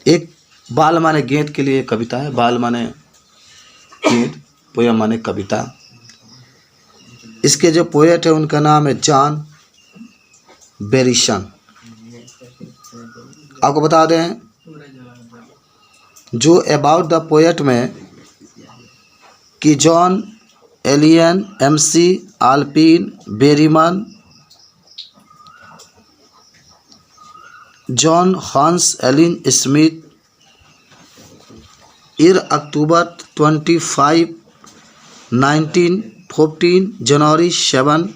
एक बाल माने गेंद के लिए कविता है। बाल माने गेंद, पोयम माने कविता। इसके जो पोएट है उनका नाम है जॉन बेरिसन। आपको बता दें जो अबाउट द पोएट में कि John Allyn, McAlpin, Berryman, John हॉन्स Allyn Smith, year October 25, 1914, January 7,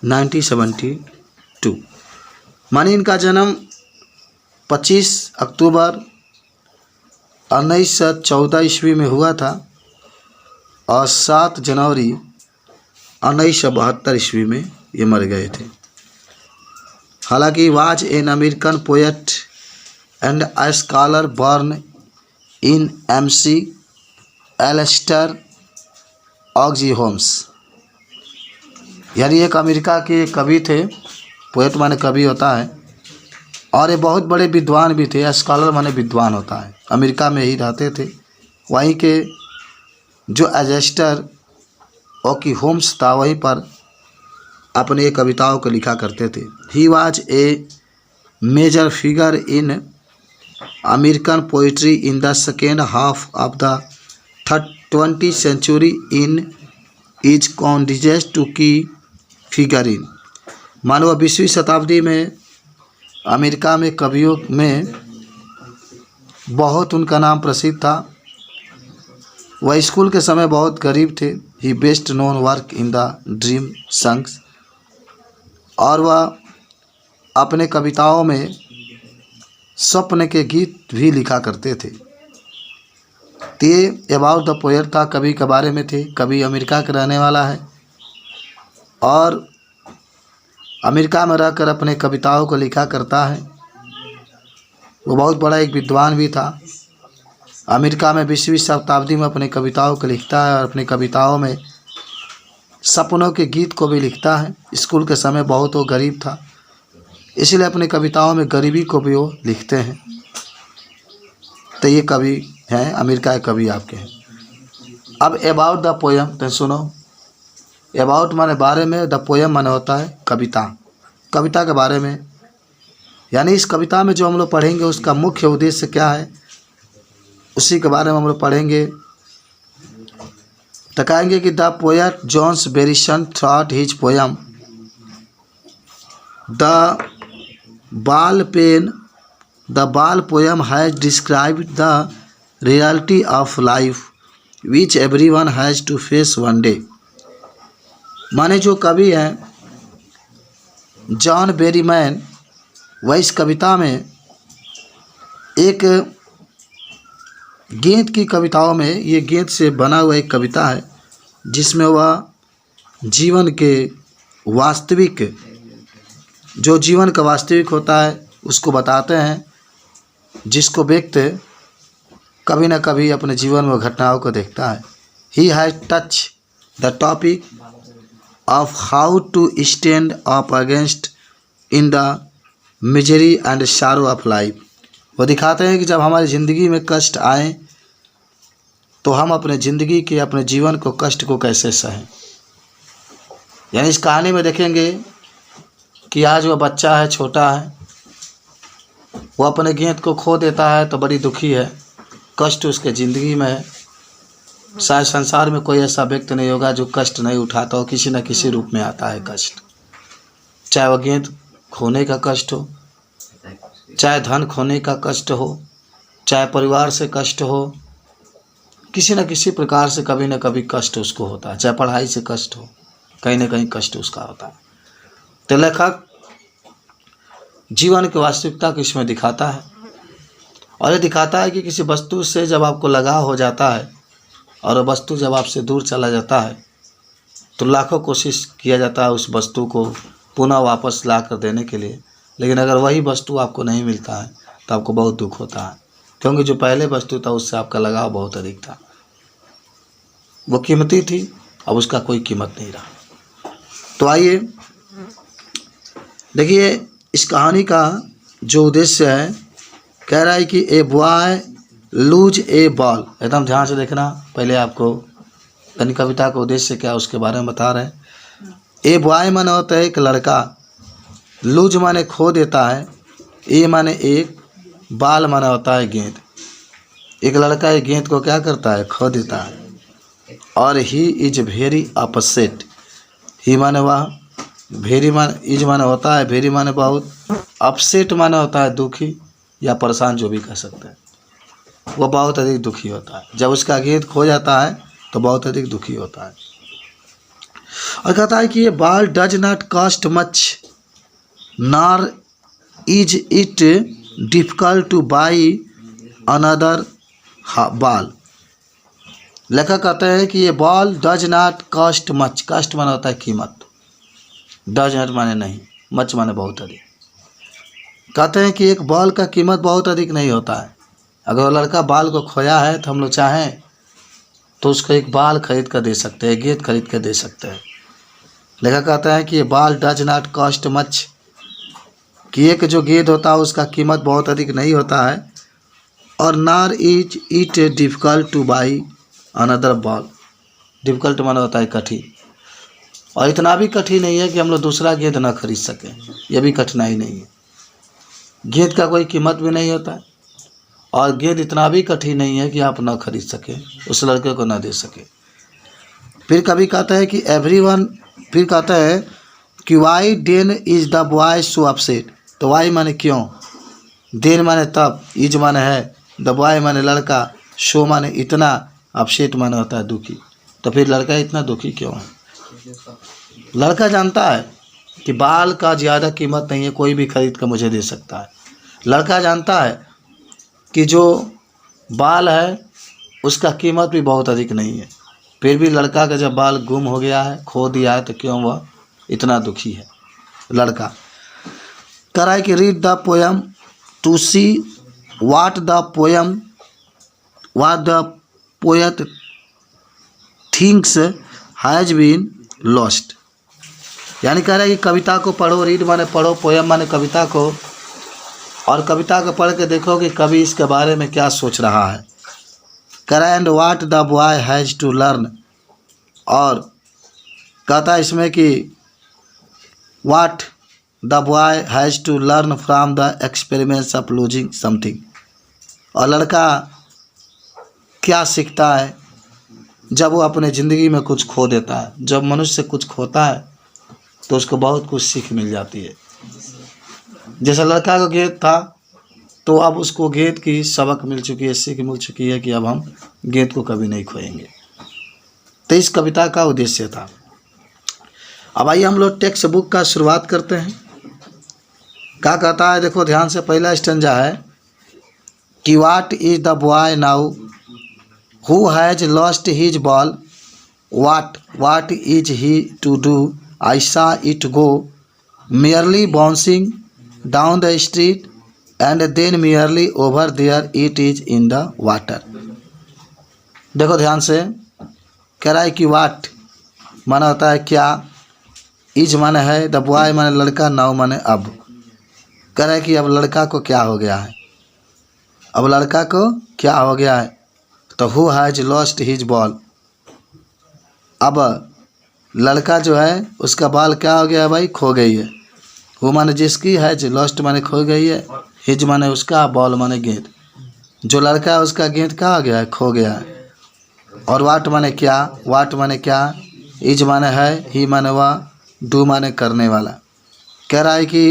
1972। मानी इनका जन्म 25 अक्टूबर 1914 ईस्वी में हुआ था और 7 जनवरी 1972 ईस्वी में ये मर गए थे। हालांकि was an American poet and a scholar born in McAlester Oklahoma. यानी एक अमेरिका के कवि थे। पोएट माने कवि होता है और ये बहुत बड़े विद्वान भी थे। स्कॉलर माने विद्वान होता है। अमेरिका में ही रहते थे। वहीं के जो एलेस्टर ऑक्जीहोम्स था वहीं पर अपने कविताओं को लिखा करते थे। He was a major figure in American poetry in the second half of the 20th century in is considered to key figure in. मानो 20वीं शताब्दी में अमेरिका में कवियों में बहुत उनका नाम प्रसिद्ध था। वह स्कूल के समय बहुत गरीब थे। He best known work in the dream songs. और वह अपने कविताओं में स्वप्न के गीत भी लिखा करते थे। ये अबाउट द पोएट था, कवि के बारे में थे। कवि अमेरिका का रहने वाला है और अमेरिका में रहकर अपने कविताओं को लिखा करता है। वो बहुत बड़ा एक विद्वान भी था। अमेरिका में 20वीं शताब्दी में अपने कविताओं को लिखता है और अपने कविताओं में सपनों के गीत को भी लिखता है। स्कूल के समय बहुत वो गरीब था, इसलिए अपने कविताओं में गरीबी को भी वो लिखते हैं। तो ये कवि हैं, अमेरिका के कवि आपके हैं। अब अबाउट द पोएम तो सुनो। अबाउट माने बारे में, द पोएम माने होता है कविता। कविता के बारे में यानी इस कविता में जो हम लोग पढ़ेंगे उसका मुख्य उद्देश्य क्या है, उसी के बारे में हम लोग पढ़ेंगे। तो कहेंगे कि the poet John Berryman thought his poem the ball poem has described the reality of life which everyone has to face one day। माने जो कवि हैं जॉन बेरीमैन, वह इस कविता में एक गेंद की कविताओं में, ये गेंद से बना हुआ एक कविता है जिसमें वह जीवन के वास्तविक, जो जीवन का वास्तविक होता है उसको बताते हैं, जिसको व्यक्ति कभी न कभी अपने जीवन में घटनाओं को देखता है। He has touch the topic of how to stand up against in the misery and sorrow of life. वो दिखाते हैं कि जब हमारी ज़िंदगी में कष्ट आए तो हम अपने ज़िंदगी के, अपने जीवन को, कष्ट को कैसे सहें। यानी इस कहानी में देखेंगे कि आज वह बच्चा है, छोटा है, वो अपने गेंद को खो देता है तो बड़ी दुखी है, कष्ट उसके ज़िंदगी में है। शायद संसार में कोई ऐसा व्यक्ति नहीं होगा जो कष्ट नहीं उठाता हो, किसी न किसी रूप में आता है कष्ट। चाहे वह गेंद खोने का कष्ट हो, चाहे धन खोने का कष्ट हो, चाहे परिवार से कष्ट हो, किसी न किसी प्रकार से कभी न कभी कष्ट उसको होता है। चाहे पढ़ाई से कष्ट हो, कहीं न कहीं कष्ट उसका होता है। तो लेखक जीवन की वास्तविकता को इसमें दिखाता है और ये दिखाता है कि किसी वस्तु से जब आपको लगाव हो जाता है और वह वस्तु जब आपसे दूर चला जाता है तो लाखों कोशिश किया जाता है उस वस्तु को पुनः वापस ला कर देने के लिए, लेकिन अगर वही वस्तु आपको नहीं मिलता है तो आपको बहुत दुख होता है, क्योंकि जो पहले वस्तु था उससे आपका लगाव बहुत अधिक था। वो कीमती थी, अब उसका कोई कीमत नहीं रहा। तो आइए देखिए इस कहानी का जो उद्देश्य है कह रहा है कि a boy lose a ball. एकदम ध्यान से देखना, पहले आपको यानी कविता का उद्देश्य क्या उसके बारे में बता रहे हैं। ए बॉय माने होता है एक लड़का, लूज माने खो देता है, ए माने एक, बाल माने होता है गेंद। एक लड़का एक गेंद को क्या करता है, खो देता है। और ही इज वेरी अपसेट, ही माने वह, वेरी माने, इज माने होता है, वेरी माने बहुत, अपसेट माने होता है दुखी या परेशान, जो भी कह सकते हैं। वो बहुत अधिक दुखी होता है जब उसका गेंद खो जाता है, तो बहुत अधिक दुखी होता है। और कहता है कि ये ball does not cost much nor is it difficult two by another ball. लेखक कहते हैं कि ये ball does not cost much, cost माने होता है कीमत, डज नॉट माने नहीं, मच माने बहुत अधिक। कहते हैं कि एक बॉल का कीमत बहुत अधिक नहीं होता है। अगर वो लड़का बाल को खोया है तो हम लोग चाहें तो उसको एक बाल खरीद कर दे सकते हैं, गेंद खरीद कर दे सकते हैं। लेखक कहता है कि ये ball does not cost much, कि एक जो गेंद होता है उसका कीमत बहुत अधिक नहीं होता है। और नार is it difficult two by another ball, difficult माना होता है कठिन, और इतना भी कठिन नहीं है कि हम लोग दूसरा गेंद ना खरीद सकें, यह भी कठिनाई नहीं है। गेंद का कोई कीमत भी नहीं होता है, और गेंद इतना भी कठिन नहीं है कि आप ना खरीद सकें, उस लड़के को ना दे सके। फिर कभी कहता है कि एवरीवन, फिर कहता है कि why then is the boy so upset. तो वाई माने क्यों, देन माने तब, इज माने है, द बॉय माने लड़का, शो माने इतना, अपसेट माने होता है दुखी। तो फिर लड़का इतना दुखी क्यों है? लड़का जानता है कि बाल का ज़्यादा कीमत नहीं है, कोई भी खरीद कर मुझे दे सकता है। लड़का जानता है कि जो बाल है उसका कीमत भी बहुत अधिक नहीं है, फिर भी लड़का का जब बाल गुम हो गया है, खो दिया है, तो क्यों वह इतना दुखी है? लड़का कह रहा है कि read the poem to see what the poet thinks has been lost. यानी कह रहा है कि कविता को पढ़ो, रीड माने पढ़ो, पोएम माने कविता को, और कविता को पढ़ के देखो कि कवि इसके बारे में क्या सोच रहा है। कह रहा है and what the boy has to learn, और कहता है इसमें कि what the boy has to learn from the experiments of losing something. और लड़का क्या सीखता है जब वो अपने ज़िंदगी में कुछ खो देता है। जब मनुष्य कुछ खोता है तो उसको बहुत कुछ सीख मिल जाती है। जैसा लड़का का गेंद था, तो अब उसको गेंद की सबक मिल चुकी है, सीख मिल चुकी है कि अब हम गेंद को कभी नहीं खोएंगे। तो इस कविता का उद्देश्य था। अब आइए हम लोग टेक्स्ट बुक का शुरुआत करते हैं। क्या कहता है, देखो ध्यान से, पहला स्टेंजा है कि what is the boy now who has lost his ball, what is he to do, I saw it go merely bouncing down the street and then merely over there it is in the water। देखो ध्यान से, कह रहा है कि वाट माना होता है क्या, इज माने है, द बॉय माने लड़का, नाउ माने अब। कह रहा है कि अब लड़का को क्या हो गया है, अब लड़का को क्या हो गया है। तो who has lost his ball, अब लड़का जो है उसका बॉल क्या हो गया है भाई, खो गई है। हु माने जिसकी, हैज लॉस्ट माने खो गई है, हिज माने उसका, बॉल माने गेंद। जो लड़का है उसका गेंद कहाँ हो गया है, खो गया है। और वाट माने क्या, वाट माने क्या, इज माने है, ही माने वह, डू माने करने वाला। कह रहा है कि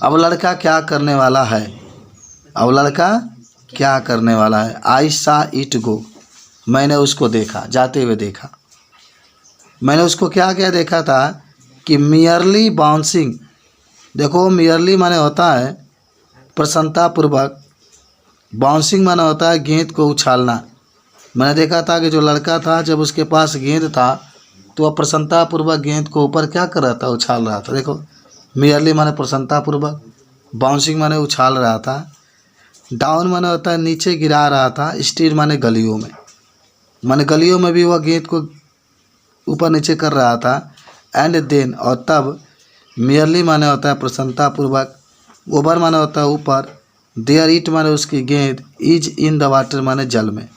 अब लड़का क्या करने वाला है, अब लड़का क्या करने वाला है। आई सा इट गो, मैंने उसको देखा, जाते हुए देखा। मैंने उसको क्या क्या देखा था कि मियरली बाउंसिंग। देखो मियरली माने होता है प्रसन्नतापूर्वक, बाउंसिंग माने होता है गेंद को उछालना। मैंने देखा था कि जो लड़का था जब उसके पास गेंद था तो वह प्रसन्नतापूर्वक गेंद को ऊपर क्या कर रहा था, उछाल रहा था। देखो मियरली माने प्रसन्नतापूर्वक, बाउंसिंग माने उछाल रहा था, डाउन माने होता है नीचे गिरा रहा था, स्ट्रीट माने गलियों में, माने गलियों में भी वह गेंद को ऊपर नीचे कर रहा था। एंड देन, और तब, मियरली माने होता है प्रसन्नतापूर्वक, ओवर माने होता है ऊपर, देयर इट माने उसकी गेंद, इज इन द वाटर माने जल में।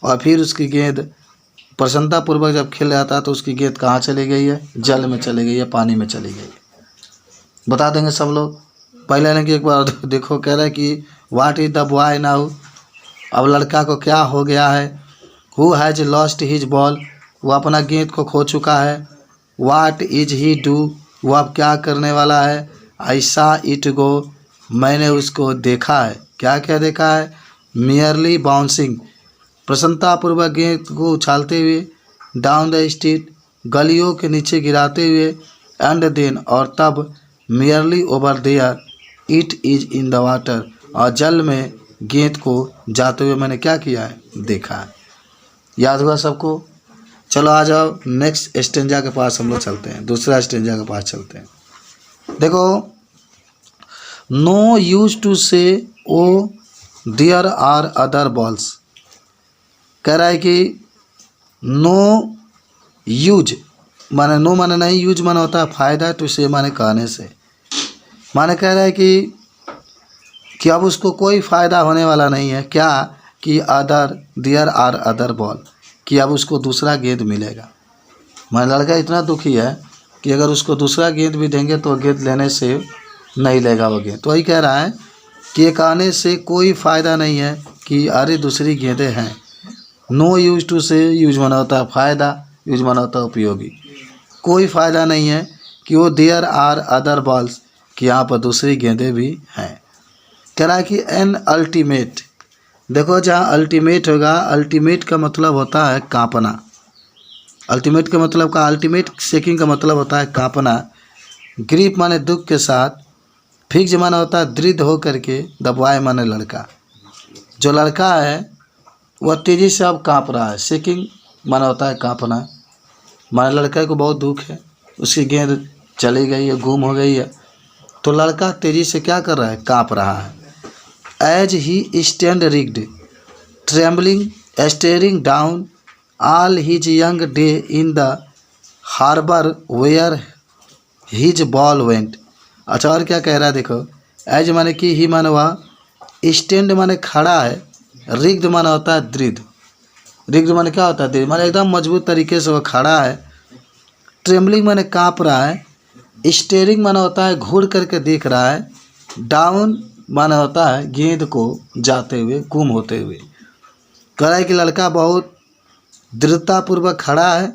और फिर उसकी गेंद प्रसन्नतापूर्वक जब खेल रहा था तो उसकी गेंद कहाँ चली गई है? जल में चली गई है, पानी में चली गई है। बता देंगे सब लोग। पहले ने कि एक बार देखो, कह रहा है कि what is the boy now, अब लड़का को क्या हो गया है? Who has lost his ball, वो अपना गेंद को खो चुका है। व्हाट इज ही डू, वो अब क्या करने वाला है? आई सा इट गो, मैंने उसको देखा है। क्या क्या देखा है? मियरली बाउंसिंग, प्रसन्नतापूर्वक गेंद को उछालते हुए, डाउन द स्ट्रीट, गलियों के नीचे गिराते हुए, एंड देन, और तब, merely over there, it is in the water, और जल में गेंद को जाते हुए मैंने क्या किया है? देखा है। याद हुआ सबको? चलो आ जाओ नेक्स्ट स्टेंजा के पास हम लोग चलते हैं, दूसरा स्टेंजा के पास चलते हैं। देखो, नो यूज टू से oh there are other balls, कह रहा है कि नो यूज माने नो माने नहीं, यूज माने होता है फायदा, टू से माने कहने से। माने कह रहा है कि अब उसको कोई फ़ायदा होने वाला नहीं है। क्या? कि other, there are other ball, कि अब उसको दूसरा गेंद मिलेगा। माने लड़का इतना दुखी है कि अगर उसको दूसरा गेंद भी देंगे तो गेंद लेने से नहीं लेगा वो गेंद। तो वही कह रहा है कि ये कहने से कोई फ़ायदा नहीं है कि अरे दूसरी गेंदें हैं। नो यूज टू से, यूज माना होता है फ़ायदा, यूज माना होता है उपयोगी। कोई फ़ायदा नहीं है कि वो देयर आर अदर बॉल्स, कि यहाँ पर दूसरी गेंदें भी हैं। कह रहा है कि एन अल्टीमेट, देखो जहाँ अल्टीमेट होगा, अल्टीमेट का मतलब होता है कांपना। अल्टीमेट का मतलब का अल्टीमेट शेकिंग का मतलब होता है कांपना। ग्रीप माने दुख के साथ, फिक्स माना होता है दृढ़ हो करके, दबाए माने लड़का। जो लड़का है वह तेज़ी से अब कांप रहा है। शेकिंग माना होता है कांपना, माने लड़के को बहुत दुख है, उसकी गेंद चली गई है, गुम हो गई है, तो लड़का तेज़ी से क्या कर रहा है? कांप रहा है। As he stand rigid, trembling, staring down all his young day in the harbour where his ball went. अच्छा, और क्या कह रहा है देखो, एज माने कि, ही माने वह, स्टैंड माने खड़ा है, रिग्ड माना होता है दृढ़। रिग्ड माने क्या होता है? दृढ़ माने एकदम मजबूत तरीके से वह खड़ा है। ट्रेम्बलिंग माने काँप रहा है। स्टेयरिंग माना होता है घूर करके देख रहा है। डाउन माना होता है गेंद को जाते हुए, गुम होते हुए। कह रहा है कि लड़का बहुत दृढ़तापूर्वक खड़ा है,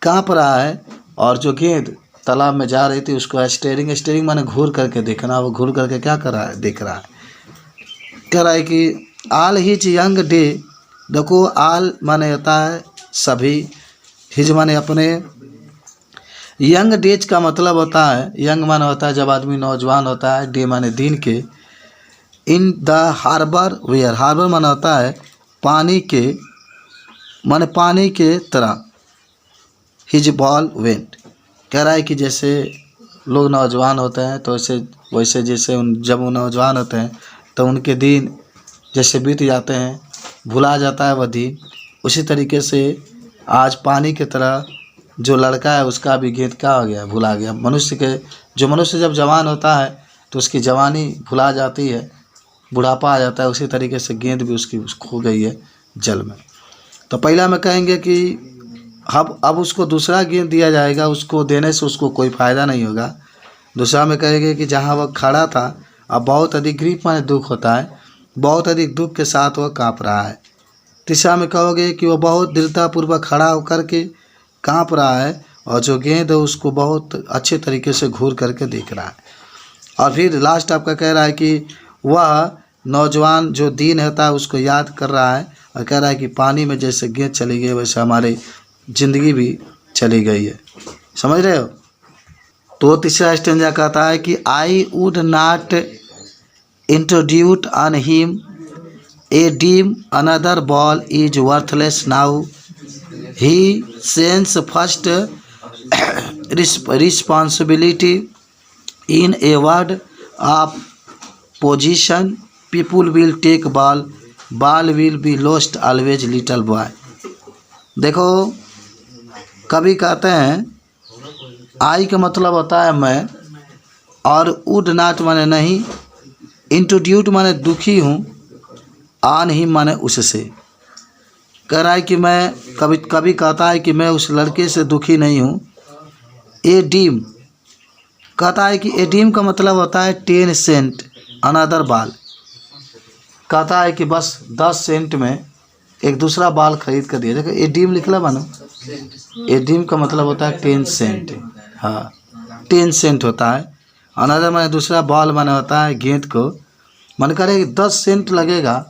काँप रहा है, और जो गेंद तालाब में जा रही थी उसको स्टेयरिंग, स्टेयरिंग माने घूर करके देखना, वो घूर करके क्या कर रहा है? देख रहा है। कह रहा है कि आल हिज यंग डे, देखो आल माने होता है सभी, हिज माने अपने, यंग डेज का मतलब होता है, यंग माने होता है जब आदमी नौजवान होता है, डे माने दिन के। In the harbour where, harbour माने होता है पानी के, माने पानी के तरह। हिज बॉल वेंट, कह रहा है कि जैसे लोग नौजवान होते हैं तो वैसे जैसे जब वो नौजवान होते हैं तो उनके दिन जैसे बीत जाते हैं, भुला जाता है वह दिन, उसी तरीके से आज पानी की तरह जो लड़का है उसका भी गेंद क्या हो गया? भुला गया। मनुष्य जब जवान होता है तो उसकी जवानी भुला जाती है, बुढ़ापा आ जाता है, उसी तरीके से गेंद भी उसकी खो गई है जल में। तो पहला में कहेंगे कि अब उसको दूसरा गेंद दिया जाएगा, उसको देने से उसको कोई फ़ायदा नहीं होगा। दूसरा में कहेंगे कि जहाँ वह खड़ा था अब बहुत अधिक, ग्रीप माने दुख होता है, बहुत अधिक दुख के साथ वह काँप रहा है। तीसरा में कहोगे कि वह बहुत दृढ़तापूर्वक खड़ा होकर के काँप रहा है, और जो गेंद है उसको बहुत अच्छे तरीके से घूर करके देख रहा है। और फिर लास्ट आपका कह रहा है कि वह नौजवान जो दिन होता है उसको याद कर रहा है, और कह रहा है कि पानी में जैसे गेंद चली गई वैसे हमारी ज़िंदगी भी चली गई है। समझ रहे हो? तो तीसरा स्टेंजा कहता है कि I would not intrude on him a dime another ball is worthless now, he sense first responsibility in a world of position, people will take ball will be lost always little boy. देखो, कभी कहते हैं आई का मतलब होता है मैं, और वुड नॉट माने नहीं, इंट्रोड्यूट माने दुखी हूँ, आन ही माने उससे। कह रहा है कि मैं कभी कभी कहता है कि मैं उस लड़के से दुखी नहीं हूँ। ए डीम कहता है कि ए डीम का मतलब होता है 10 सेंट अनदर बाल। कहता है कि बस 10 सेंट में एक दूसरा बाल खरीद कर दिया। देखो ए डीम लिखला मानो, ए डीम का मतलब होता है 10 सेंट। हाँ 10 सेंट होता है। अनदर माने दूसरा, बाल माने होता है गेंद को। मन करे कि 10 सेंट लगेगा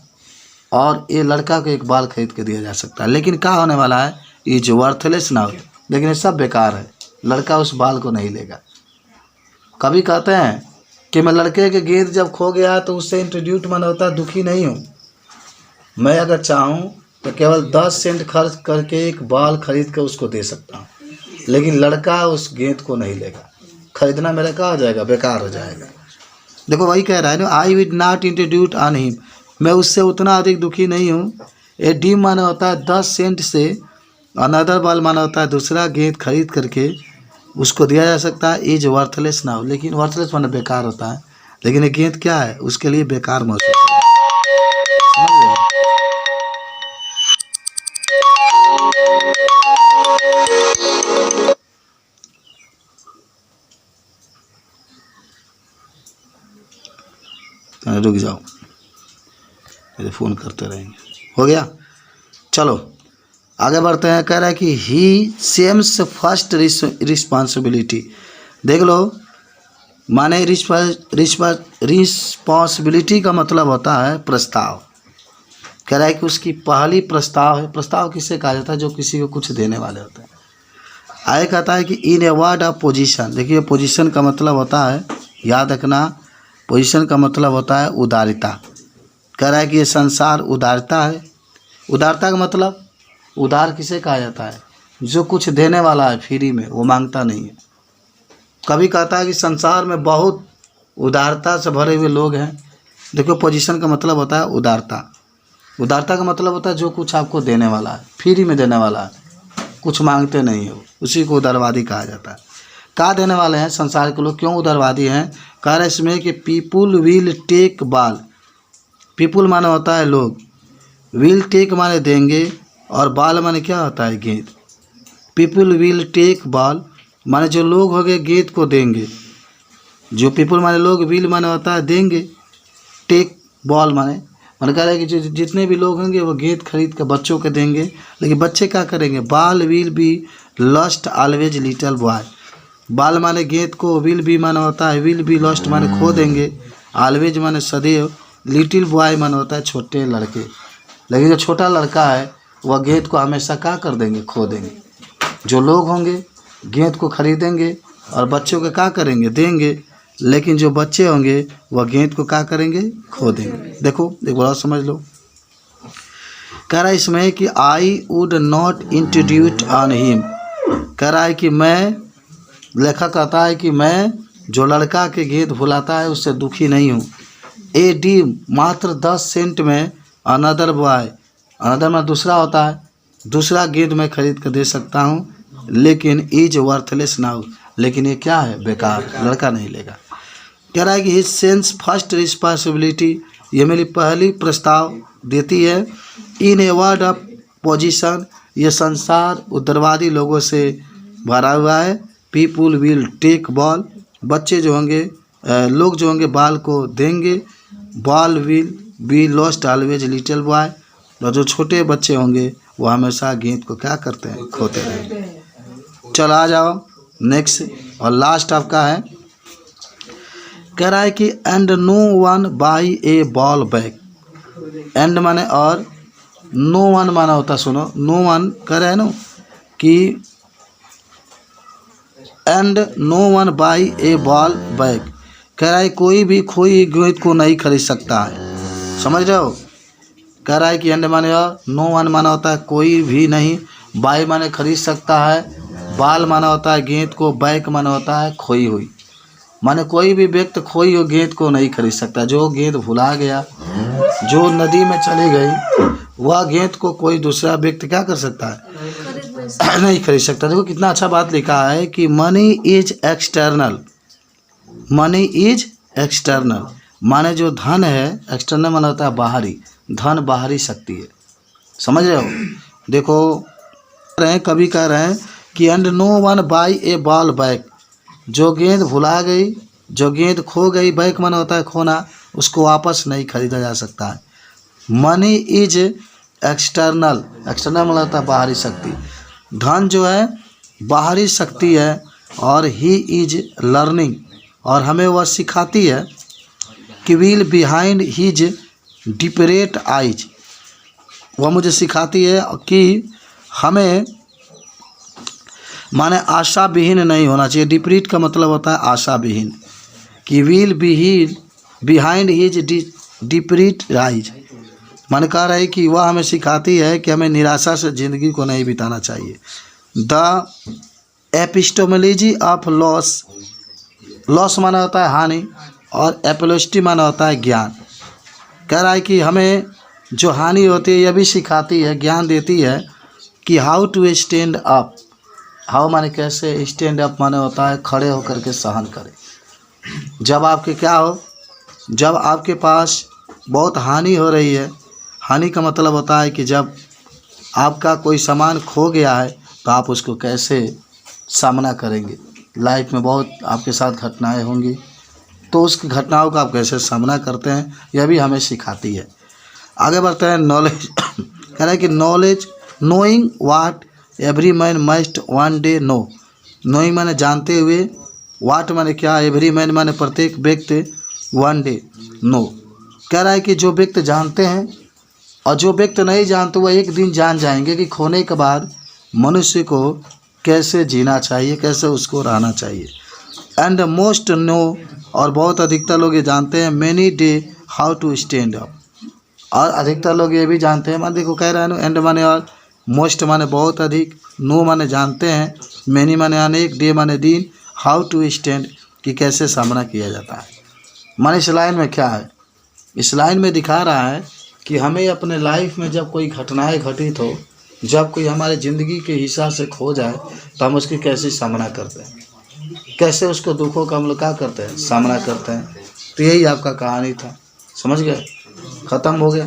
और ये लड़का को एक बाल खरीद के दिया जा सकता है। लेकिन क्या होने वाला है, ये जो वर्थलेस ना हो, लेकिन ये सब बेकार है। लड़का उस बाल को नहीं लेगा। कभी कहते हैं कि मैं लड़के के गेंद जब खो गया तो उससे इंट्रोड्यूट मन होता है दुखी नहीं हूँ। मैं अगर चाहूँ तो केवल 10 सेंट खर्च करके एक बाल खरीद कर उसको दे सकता हूँ, लेकिन लड़का उस गेंद को नहीं लेगा। खरीदना मेरा क्या हो जाएगा, बेकार हो जाएगा। देखो वही कह रहा है ना, I will not intrude on him, मैं उससे उतना अधिक दुखी नहीं हूँ। ए डीम माना होता है 10 सेंट से, अनदर बाल माना होता है दूसरा गेंद खरीद करके उसको दिया जा सकता है। इज वर्थलेस ना हो, लेकिन वर्थलेस माना बेकार होता है, लेकिन ये गेंद क्या है उसके लिए बेकार महसूस होता है। समझ रहे हो? रुक जाओ, मेरे फ़ोन करते रहेंगे। हो गया, चलो आगे बढ़ते हैं। कह रहा है कि ही सेम्स फर्स्ट रिस्पॉन्सिबिलिटी। देख लो, माने रिस्पॉन्सिबिलिटी का मतलब होता है प्रस्ताव। कह रहा है कि उसकी पहली प्रस्ताव है। प्रस्ताव किसे कहा जाता है, जो किसी को कुछ देने वाले होते हैं। आगे कहता है कि इन ए वर्ड ऑफ पोजीशन। देखिए पोजीशन का मतलब होता है, याद रखना, पोजीशन का मतलब होता है उदारता। कह रहा है कि ये संसार उदारता है। उदारता का मतलब, उदार किसे कहा जाता है, जो कुछ देने वाला है फ्री में, वो मांगता नहीं है। कभी कहता है कि संसार में बहुत उदारता से भरे हुए लोग हैं। देखो पोजीशन का मतलब होता है उदारता। उदारता का मतलब होता है जो कुछ आपको देने वाला है, फ्री में देने वाला है, कुछ मांगते नहीं हो, उसी को उदारवादी कहा जाता है। क्या देने वाले हैं संसार के लोग, क्यों उदारवादी हैं? कह रहे इसमें कि पीपुल विल टेक बाल। पीपुल माने होता है लोग, विल टेक माने देंगे, और बाल माने क्या होता है, गेंद। पीपुल विल टेक बाल माने जो लोग हो गए गेंद को देंगे। जो पीपुल माने लोग, विल माने होता है देंगे, टेक बॉल माने कह रहा है कि जो जितने भी लोग होंगे वो गेंद खरीद कर बच्चों को देंगे। लेकिन बच्चे क्या करेंगे, बाल will be lost always little boy. बाल माने गेंद को, विल बी माने होता है, विल बी लॉस्ट माने खो देंगे, ऑलवेज माने सदैव, लिटिल बॉय माने होता है छोटे लड़के। लेकिन जो छोटा लड़का है वह गेंद को हमेशा क्या कर देंगे, खो देंगे। जो लोग होंगे गेंद को खरीदेंगे और बच्चों को क्या करेंगे, देंगे। लेकिन जो बच्चे होंगे वह गेंद को क्या करेंगे, खो देंगे। देखो एक बार समझ लो। कह रहा है इसमें कि I would not intrude on him. कह रहा है कि मैं, लेखक कहता है कि मैं जो लड़का के गेंद भुलाता है उससे दुखी नहीं हूँ। ए डी मात्र 10 सेंट में अनदर बॉय, अनदर में दूसरा होता है, दूसरा गेंद मैं खरीद कर दे सकता हूँ, लेकिन इज वर्थलेस नाउ, लेकिन ये क्या है, बेकार, लड़का नहीं लेगा। कह रहा है कि हिज सेंस फर्स्ट रिस्पॉन्सिबिलिटी, ये मेरी पहली प्रस्ताव देती है। इन ए वर्ड ऑफ पोजीशन, ये संसार उदारवादी लोगों से भरा हुआ है। पीपुल विल टेक बॉल, बच्चे जो होंगे, लोग जो होंगे बाल को देंगे। Ball will be lost always little boy, और जो छोटे बच्चे होंगे वो हमेशा गेंद को क्या करते हैं, खोते रहेंगे। चलो आ जाओ नेक्स्ट और लास्ट आपका है। कह रहा है कि and no one buy a ball back. And माने और, नो वन माना होता, सुनो, नो वन कह रहा है ना कि and no one buy a ball back. कह रहा है कोई भी खोई गेंद को नहीं खरीद सकता है। समझ रहे हो? कह रहा है कि एंड माने और, नो वन माना होता है कोई भी नहीं, बाई माने खरीद सकता है, बाल माना होता है गेंद को, बैक माना होता है खोई हुई। माने कोई भी व्यक्ति खोई हुई गेंद को नहीं खरीद सकता। जो गेंद भुला गया, जो नदी में चली गई, वह गेंद को कोई दूसरा व्यक्ति क्या कर सकता है, नहीं खरीद सकता। देखो कितना अच्छा बात लिखा है कि money is external, money is external, माने जो धन है एक्सटर्नल माना होता है बाहरी, धन बाहरी शक्ति है, समझ रहे हो। देखो कभी कह रहे हैं कि and no one buy a ball back, जो गेंद भुला गई, जो गेंद खो गई, बैक माना होता है खोना, उसको वापस नहीं खरीदा जा सकता है। मनी इज एक्सटर्नल, एक्सटर्नल माना होता है बाहरी शक्ति, धन जो है बाहरी शक्ति है, और ही इज लर्निंग, और हमें वह सिखाती है कि व्हील बिहाइंड हिज डिपरेट आइज, वह मुझे सिखाती है कि हमें माने आशा विहीन नहीं होना चाहिए। डिपरेट का मतलब होता है आशा विहीन, कि व्हील बिहाइंड हिज डिपरेट आइज, मन कह रहा है कि वह हमें सिखाती है कि हमें निराशा से ज़िंदगी को नहीं बिताना चाहिए। The epistemology of loss, loss माना होता है हानि, और एपोलॉजिटी माना होता है ज्ञान। कह रहा है कि हमें जो हानि होती है यह भी सिखाती है, ज्ञान देती है कि how to stand up, how माने कैसे, स्टैंड अप माने होता है खड़े होकर के सहन करें। जब आपके क्या हो, जब आपके पास बहुत हानि हो रही है, हानि का मतलब होता है कि जब आपका कोई सामान खो गया है तो आप उसको कैसे सामना करेंगे। लाइफ में बहुत आपके साथ घटनाएं होंगी, तो उस घटनाओं का आप कैसे सामना करते हैं, यह भी हमें सिखाती है। आगे बढ़ते हैं। नॉलेज कह रहा है कि knowledge, knowing what every man must one day know, knowing माने जानते हुए, वाट माने क्या, एवरी मैन माने प्रत्येक व्यक्ति, वन डे नो, कह रहा है कि जो व्यक्ति जानते हैं और जो व्यक्ति नहीं जानते वह एक दिन जान जाएंगे कि खोने के बाद मनुष्य को कैसे जीना चाहिए, कैसे उसको रहना चाहिए। एंड मोस्ट नो, और बहुत अधिकतर लोग ये जानते हैं, many day how to stand up, और अधिकतर लोग ये भी जानते हैं, मान देखो कह रहा है ना, एंड माने और, मोस्ट माने बहुत अधिक, नो माने जानते हैं, मैनी माने अनेक, डे माने दिन, हाउ टू स्टैंड कि कैसे सामना किया जाता है। माने इस लाइन में क्या है, इस लाइन में दिखा रहा है कि हमें अपने लाइफ में जब कोई घटनाएं घटित हो, जब कोई हमारे ज़िंदगी के हिस्सा से खो जाए तो हम उसकी कैसे सामना करते हैं, कैसे उसको दुखों का हम लोग क्या करते हैं, सामना करते हैं। तो यही आपका कहानी था, समझ गए, ख़त्म हो गया।